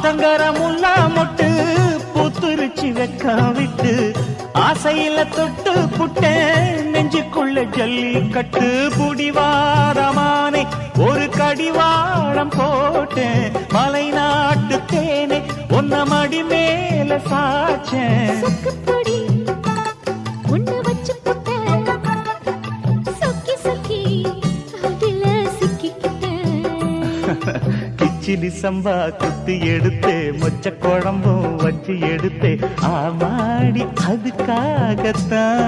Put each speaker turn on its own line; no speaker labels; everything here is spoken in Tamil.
ஆத்தங்கர முல்லா மொட்டு பூத்துருச்சி வெக்கம் விட்டு ஆசையில தொட்டு புட்டேன் நெஞ்சுக்குள்ள ஜல்லி கட்டு புடிவாரமானே ஒரு கடிவாளம் போட்டேன் மலை நாட்டு தேனே ஒன்ன மடி மேல சாச்சேன் கிச்சிலி சம்பா குத்தி எடுத்தே மொச்ச குழம்பும் வச்சு எடுத்தே ஆமாடி அதுக்காகத்தான்